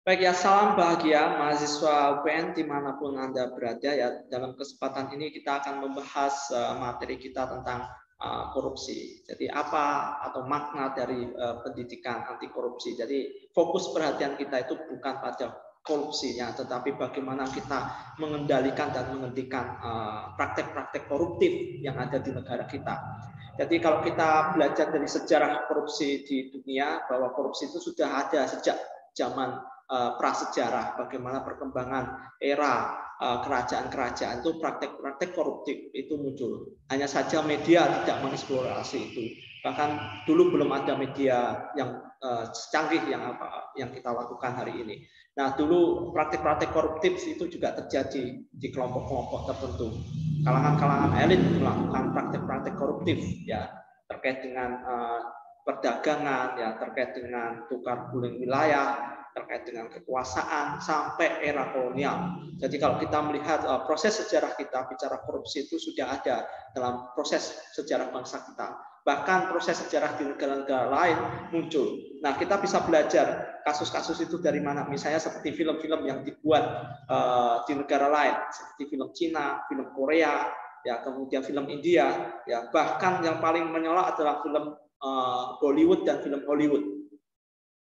Baik ya, salam bahagia mahasiswa UPN dimanapun Anda berada ya. Dalam kesempatan ini kita akan membahas materi kita tentang korupsi. Jadi apa atau makna dari pendidikan anti korupsi. Jadi fokus perhatian kita itu bukan pada korupsinya, tetapi bagaimana kita mengendalikan dan menghentikan praktek-praktek koruptif yang ada di negara kita. Jadi kalau kita belajar dari sejarah korupsi di dunia, bahwa korupsi itu sudah ada sejak zaman prasejarah, bagaimana perkembangan era kerajaan-kerajaan itu praktek-praktek koruptif itu muncul. Hanya saja media tidak mengeksplorasi itu. Bahkan dulu belum ada media yang secanggih yang kita lakukan hari ini. Nah, dulu praktek-praktek koruptif itu juga terjadi di kelompok-kelompok tertentu. Kalangan-kalangan elit melakukan praktek-praktek koruptif ya terkait dengan perdagangan, ya terkait dengan tukar guling wilayah, terkait dengan kekuasaan sampai era kolonial. Jadi kalau kita melihat proses sejarah kita bicara korupsi itu sudah ada dalam proses sejarah bangsa kita. Bahkan proses sejarah di negara-negara lain muncul. Nah, kita bisa belajar kasus-kasus itu dari mana? Misalnya seperti film-film yang dibuat di negara lain, seperti film Cina, film Korea, ya kemudian film India, ya bahkan yang paling menyolok adalah film Bollywood dan film Hollywood.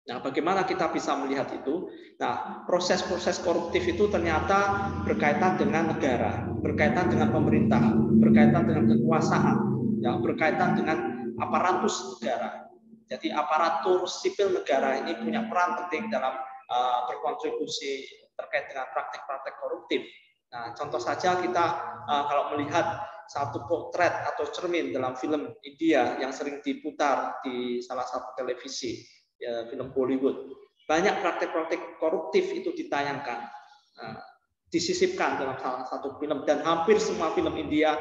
Nah, bagaimana kita bisa melihat itu? Nah, proses-proses koruptif itu ternyata berkaitan dengan negara, berkaitan dengan pemerintah, berkaitan dengan kekuasaan, ya, berkaitan dengan aparatus negara. Jadi aparatur sipil negara ini punya peran penting dalam berkontribusi terkait dengan praktek-praktek koruptif. Nah, contoh saja kita kalau melihat satu potret atau cermin dalam film India yang sering diputar di salah satu televisi, ya, film Bollywood. Banyak praktek-praktek koruptif itu ditayangkan, disisipkan dalam salah satu film, dan hampir semua film India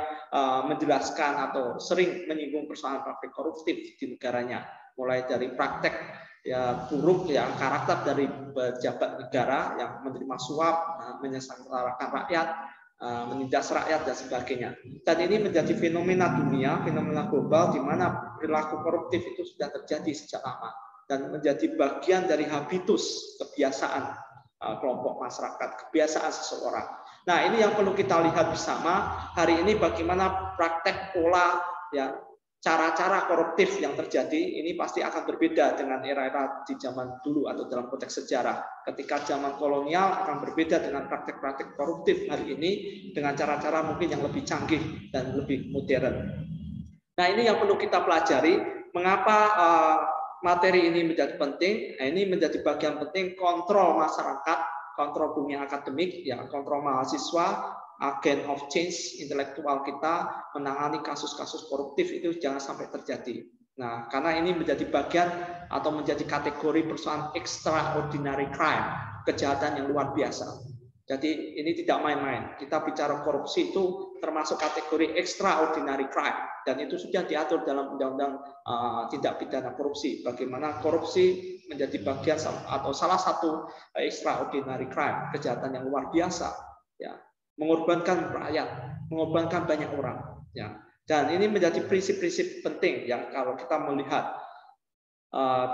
menjelaskan atau sering menyinggung persoalan praktek koruptif di negaranya, mulai dari praktek ya buruk ya karakter dari pejabat negara yang menerima suap, menyengsarakan rakyat, menindas rakyat dan sebagainya. Dan ini menjadi fenomena dunia, fenomena global di mana perilaku koruptif itu sudah terjadi sejak lama dan menjadi bagian dari habitus kebiasaan kelompok masyarakat, kebiasaan seseorang. Nah, ini yang perlu kita lihat bersama hari ini, bagaimana praktek pola ya cara-cara koruptif yang terjadi ini pasti akan berbeda dengan era-era di zaman dulu atau dalam konteks sejarah. Ketika zaman kolonial akan berbeda dengan praktek-praktek koruptif hari ini dengan cara-cara mungkin yang lebih canggih dan lebih modern. Nah, ini yang perlu kita pelajari, mengapa materi ini menjadi penting. Nah, ini menjadi bagian penting kontrol masyarakat, kontrol dunia akademik, ya, kontrol mahasiswa, agen of change intelektual kita menangani kasus-kasus koruptif itu jangan sampai terjadi. Nah, karena ini menjadi bagian atau menjadi kategori persoalan extraordinary crime, kejahatan yang luar biasa. Jadi ini tidak main-main. Kita bicara korupsi itu termasuk kategori extraordinary crime, dan itu sudah diatur dalam Undang-Undang Tindak Pidana Korupsi. Bagaimana korupsi menjadi bagian atau salah satu extraordinary crime, kejahatan yang luar biasa, ya, mengorbankan rakyat, mengorbankan banyak orang, ya. Dan ini menjadi prinsip-prinsip penting yang kalau kita melihat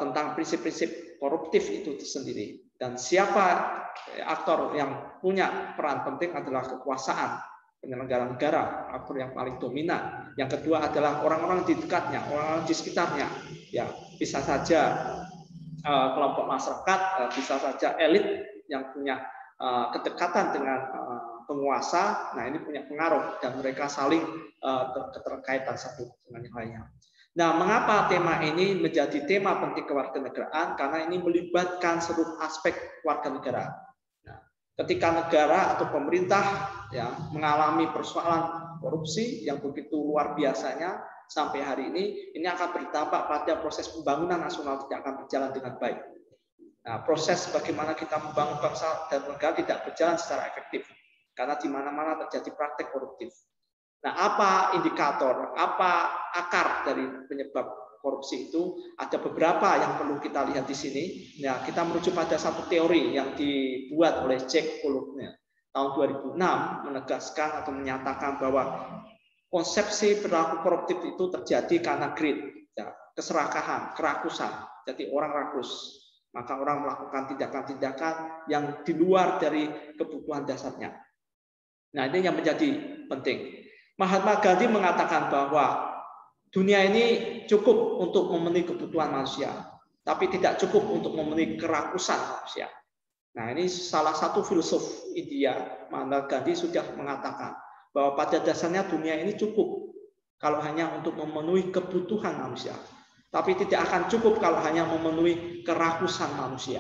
tentang prinsip-prinsip koruptif itu sendiri. Dan siapa aktor yang punya peran penting adalah kekuasaan penyelenggara negara, aktor yang paling dominan. Yang kedua adalah orang-orang di dekatnya, orang-orang di sekitarnya. Ya, bisa saja kelompok masyarakat, bisa saja elit yang punya kedekatan dengan penguasa. Nah, ini punya pengaruh dan mereka saling keterkaitan satu dengan yang lainnya. Nah, mengapa tema ini menjadi tema penting kewarganegaraan? Karena ini melibatkan seluruh aspek warganegara. Nah, ketika negara atau pemerintah ya mengalami persoalan korupsi yang begitu luar biasanya sampai hari ini akan berdampak pada proses pembangunan nasional tidak akan berjalan dengan baik. Nah, proses bagaimana kita membangun bangsa dan negara tidak berjalan secara efektif karena di mana-mana terjadi praktek koruptif. Nah, apa indikator, apa akar dari penyebab korupsi itu? Ada beberapa yang perlu kita lihat di sini. Nah, kita merujuk pada satu teori yang dibuat oleh Jack Pollock tahun 2006 menegaskan atau menyatakan bahwa konsepsi perilaku koruptif itu terjadi karena greed, ya, keserakahan, kerakusan. Jadi orang rakus, maka orang melakukan tindakan-tindakan yang di luar dari kebutuhan dasarnya. Nah, ini yang menjadi penting. Mahatma Gandhi mengatakan bahwa dunia ini cukup untuk memenuhi kebutuhan manusia, tapi tidak cukup untuk memenuhi kerakusan manusia. Nah, ini salah satu filsuf India, Mahatma Gandhi sudah mengatakan bahwa pada dasarnya dunia ini cukup kalau hanya untuk memenuhi kebutuhan manusia, tapi tidak akan cukup kalau hanya memenuhi kerakusan manusia.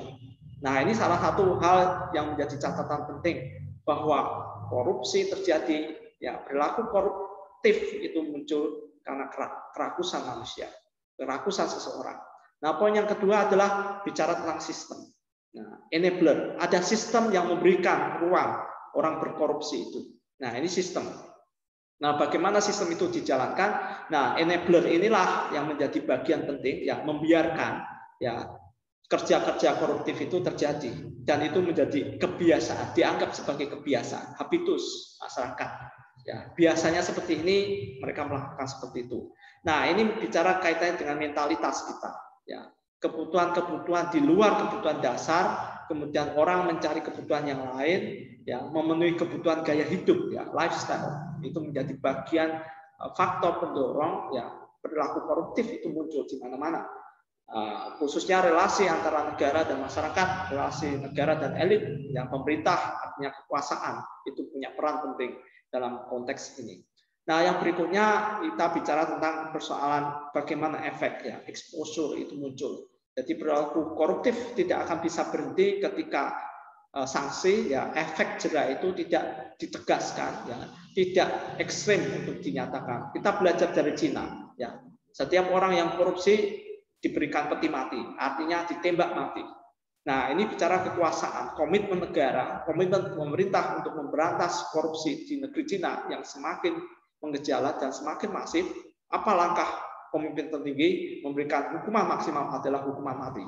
Nah, ini salah satu hal yang menjadi catatan penting, bahwa korupsi terjadi, ya perilaku koruptif itu muncul karena kerakusan manusia, kerakusan seseorang. Nah, poin yang kedua adalah bicara tentang sistem. Nah, enabler, ada sistem yang memberikan ruang orang berkorupsi itu. Nah, ini sistem. Nah, bagaimana sistem itu dijalankan? Nah, enabler inilah yang menjadi bagian penting, ya membiarkan ya kerja-kerja koruptif itu terjadi, dan itu menjadi kebiasaan, dianggap sebagai kebiasaan, habitus masyarakat. Ya, biasanya seperti ini, mereka melakukan seperti itu. Nah, ini bicara kaitannya dengan mentalitas kita. Ya, kebutuhan-kebutuhan di luar kebutuhan dasar, kemudian orang mencari kebutuhan yang lain, ya memenuhi kebutuhan gaya hidup, ya lifestyle, itu menjadi bagian faktor pendorong ya perilaku koruptif itu muncul di mana-mana. Khususnya relasi antara negara dan masyarakat, relasi negara dan elit, yang pemerintah artinya kekuasaan itu punya peran penting dalam konteks ini. Nah, yang berikutnya kita bicara tentang persoalan bagaimana efek ya exposure itu muncul. Jadi perilaku koruptif tidak akan bisa berhenti ketika sanksi ya efek jera itu tidak ditegaskan, ya tidak ekstrim untuk dinyatakan. Kita belajar dari Cina, ya setiap orang yang korupsi diberikan peti mati, artinya ditembak mati. Nah, ini bicara kekuasaan, komitmen negara, komitmen pemerintah untuk memberantas korupsi di negeri Cina yang semakin mengejala dan semakin masif. Apa langkah pemimpin tertinggi? Memberikan hukuman maksimal adalah hukuman mati.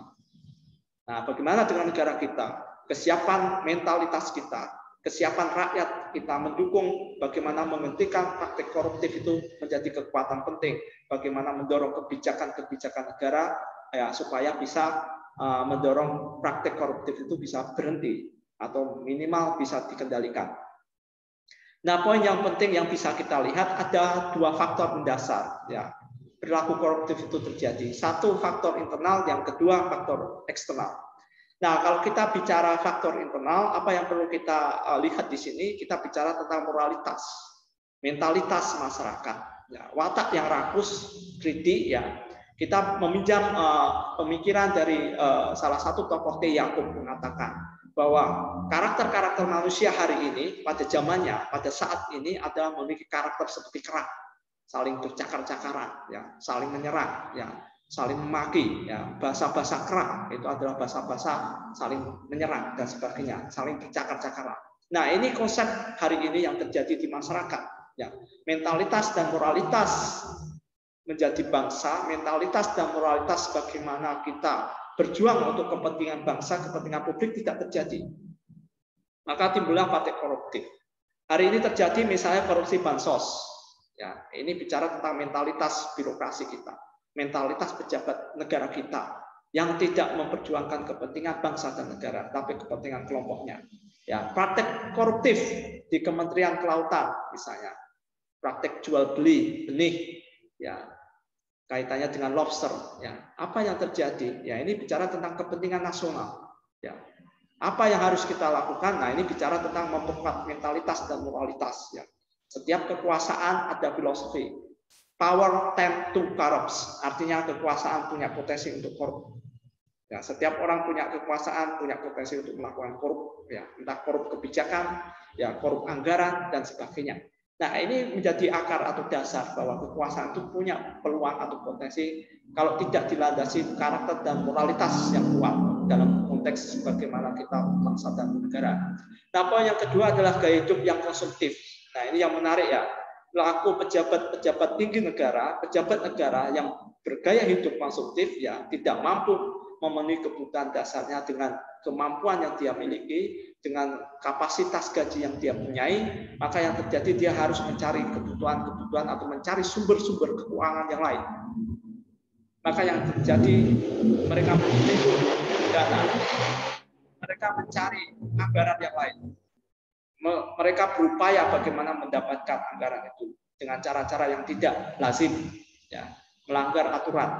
Nah, bagaimana dengan negara kita? Kesiapan mentalitas kita, kesiapan rakyat kita mendukung bagaimana menghentikan praktik koruptif itu menjadi kekuatan penting. Bagaimana mendorong kebijakan-kebijakan negara ya, supaya bisa mendorong praktik koruptif itu bisa berhenti atau minimal bisa dikendalikan. Nah, poin yang penting yang bisa kita lihat ada dua faktor mendasar ya perilaku koruptif itu terjadi. Satu faktor internal, yang kedua faktor eksternal. Nah, kalau kita bicara faktor internal, apa yang perlu kita lihat di sini? Kita bicara tentang moralitas, mentalitas masyarakat, ya, watak yang rakus, greedy, ya. Kita meminjam pemikiran dari salah satu tokoh T. Yakub mengatakan bahwa karakter-karakter manusia hari ini pada zamannya, pada saat ini adalah memiliki karakter seperti kerak, saling bercakar-cakaran, ya, saling menyerang, ya, saling memaki, ya, bahasa-bahasa kerak itu adalah bahasa-bahasa saling menyerang dan sebagainya, saling bercakar-cakaran. Nah, ini konsep hari ini yang terjadi di masyarakat, ya. Mentalitas dan moralitas menjadi bangsa, mentalitas dan moralitas bagaimana kita berjuang untuk kepentingan bangsa, kepentingan publik tidak terjadi. Maka timbullah praktik koruptif. Hari ini terjadi misalnya korupsi bansos. Ya, ini bicara tentang mentalitas birokrasi kita, mentalitas pejabat negara kita yang tidak memperjuangkan kepentingan bangsa dan negara, tapi kepentingan kelompoknya. Ya, praktek koruptif di Kementerian Kelautan misalnya, praktek jual beli benih, ya kaitannya dengan lobster. Ya, apa yang terjadi? Ya, ini bicara tentang kepentingan nasional. Ya, apa yang harus kita lakukan? Nah, ini bicara tentang memperkuat mentalitas dan moralitas. Ya. Setiap kekuasaan ada filosofi. Power tend to corrupt, artinya kekuasaan punya potensi untuk korup. Ya, setiap orang punya kekuasaan, punya potensi untuk melakukan korup, ya, entah korup kebijakan, ya, korup anggaran dan sebagainya. Nah, ini menjadi akar atau dasar bahwa kekuasaan itu punya peluang atau potensi kalau tidak dilandasi karakter dan moralitas yang kuat dalam konteks bagaimana kita bangsa dan negara. Nah, poin yang kedua adalah gaya hidup yang konsumtif. Nah, ini yang menarik ya. Pelaku pejabat-pejabat tinggi negara, pejabat negara yang bergaya hidup konsumtif ya tidak mampu memenuhi kebutuhan dasarnya dengan kemampuan yang dia miliki, dengan kapasitas gaji yang dia punyai, maka yang terjadi dia harus mencari kebutuhan-kebutuhan atau mencari sumber-sumber keuangan yang lain. Maka yang terjadi mereka memilih dana, mereka mencari anggaran yang lain. Mereka berupaya bagaimana mendapatkan anggaran itu dengan cara-cara yang tidak lazim, ya, melanggar aturan.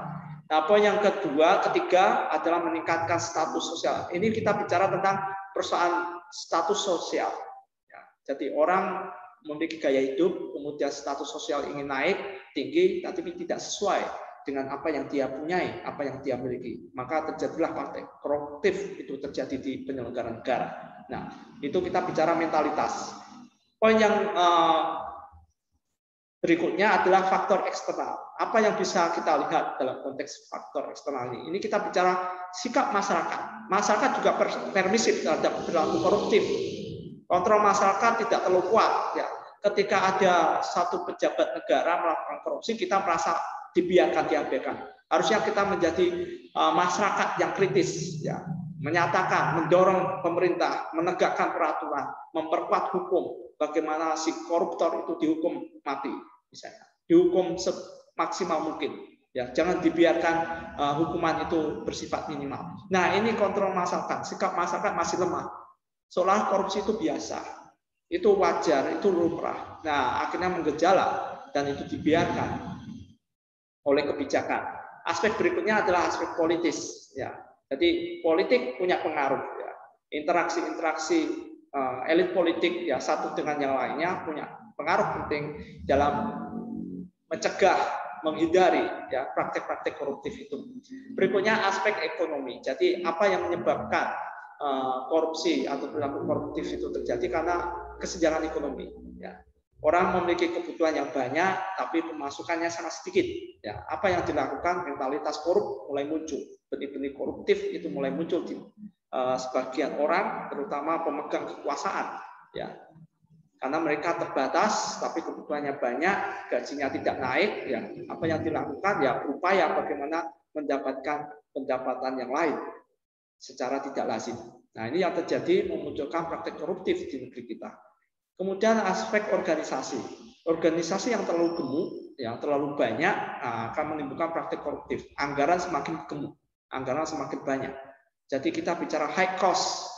Nah, poin yang ketiga adalah meningkatkan status sosial. Ini kita bicara tentang persoalan status sosial. Ya, jadi orang memiliki gaya hidup, kemudian status sosial ingin naik tinggi, tapi tidak sesuai dengan apa yang dia punyai, apa yang dia miliki. Maka terjadilah praktek koruptif itu terjadi di penyelenggara negara. Nah, itu kita bicara mentalitas. Poin yang berikutnya adalah faktor eksternal. Apa yang bisa kita lihat dalam konteks faktor eksternal ini? Ini kita bicara sikap masyarakat. Masyarakat juga permisif terhadap perilaku koruptif. Kontrol masyarakat tidak terlalu kuat. Ya. Ketika ada satu pejabat negara melakukan korupsi, kita merasa dibiarkan, diabaikan. Harusnya kita menjadi masyarakat yang kritis, ya, menyatakan, mendorong pemerintah, menegakkan peraturan, memperkuat hukum. Bagaimana si koruptor itu dihukum mati, misalnya, dihukum semaksimal mungkin. Ya, jangan dibiarkan hukuman itu bersifat minimal. Nah, ini kontrol masyarakat, sikap masyarakat masih lemah. Seolah korupsi itu biasa, itu wajar, itu lumrah. Nah, akhirnya menggejala dan itu dibiarkan oleh kebijakan. Aspek berikutnya adalah aspek politis. Ya, jadi politik punya pengaruh. Ya. Interaksi-interaksi elit politik ya satu dengan yang lainnya punya pengaruh penting dalam mencegah, menghindari ya praktek-praktek koruptif itu. Berikutnya aspek ekonomi. Jadi apa yang menyebabkan korupsi atau perilaku koruptif itu terjadi karena kesenjangan ekonomi. Ya. Orang memiliki kebutuhan yang banyak, tapi pemasukannya sangat sedikit. Ya. Apa yang dilakukan? Mentalitas korup mulai muncul. Benih-benih koruptif itu mulai muncul di sebagian orang, terutama pemegang kekuasaan, ya, karena mereka terbatas, tapi kebutuhannya banyak, gajinya tidak naik, ya, apa yang dilakukan, ya, berupaya bagaimana mendapatkan pendapatan yang lain secara tidak lazim. Nah, ini yang terjadi memunculkan praktek koruptif di negeri kita. Kemudian aspek organisasi, organisasi yang terlalu gemuk, yang terlalu banyak, akan menimbulkan praktek koruptif. Anggaran semakin gemuk, anggaran semakin banyak. Jadi kita bicara high cost,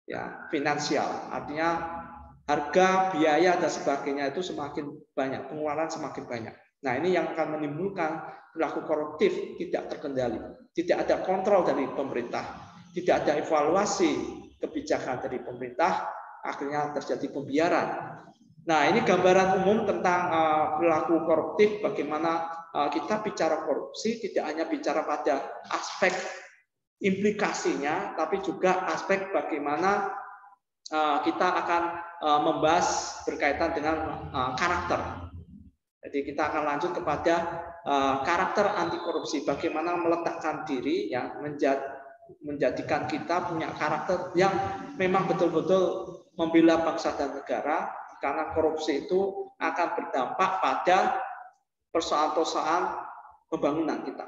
ya, finansial, artinya harga, biaya dan sebagainya itu semakin banyak, pengeluaran semakin banyak. Nah, ini yang akan menimbulkan perilaku koruptif tidak terkendali, tidak ada kontrol dari pemerintah, tidak ada evaluasi kebijakan dari pemerintah, akhirnya terjadi pembiaran. Nah, ini gambaran umum tentang perilaku koruptif. Bagaimana kita bicara korupsi tidak hanya bicara pada aspek implikasinya, tapi juga aspek bagaimana kita akan membahas berkaitan dengan karakter. Jadi kita akan lanjut kepada karakter anti korupsi, bagaimana meletakkan diri, ya, menjadikan kita punya karakter yang memang betul-betul membela bangsa dan negara, karena korupsi itu akan berdampak pada persoalan-persoalan pembangunan kita.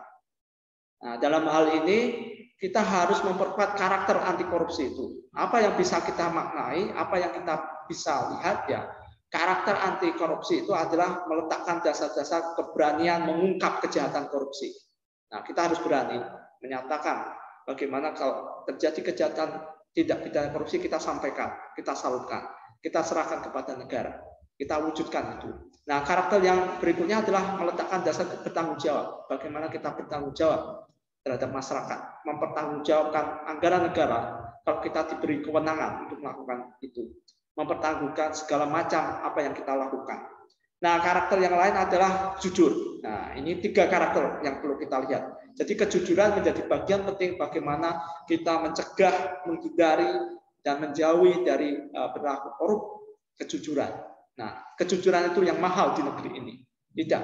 Nah, dalam hal ini kita harus memperkuat karakter anti korupsi itu. Apa yang bisa kita maknai, apa yang kita bisa lihat, ya, karakter anti korupsi itu adalah meletakkan dasar-dasar keberanian mengungkap kejahatan korupsi. Nah, kita harus berani menyatakan bagaimana kalau terjadi kejahatan tidak pidana korupsi, kita sampaikan, kita salurkan, kita serahkan kepada negara, kita wujudkan itu. Nah, karakter yang berikutnya adalah meletakkan dasar bertanggung jawab. Bagaimana kita bertanggung jawab terhadap masyarakat, mempertanggungjawabkan anggaran negara kalau kita diberi kewenangan untuk melakukan itu, mempertanggungjawabkan segala macam apa yang kita lakukan. Nah, karakter yang lain adalah jujur. Nah, ini 3 karakter yang perlu kita lihat. Jadi kejujuran menjadi bagian penting bagaimana kita mencegah, menghindari, dan menjauhi dari perilaku korup. Kejujuran. Nah, kejujuran itu yang mahal di negeri ini. Tidak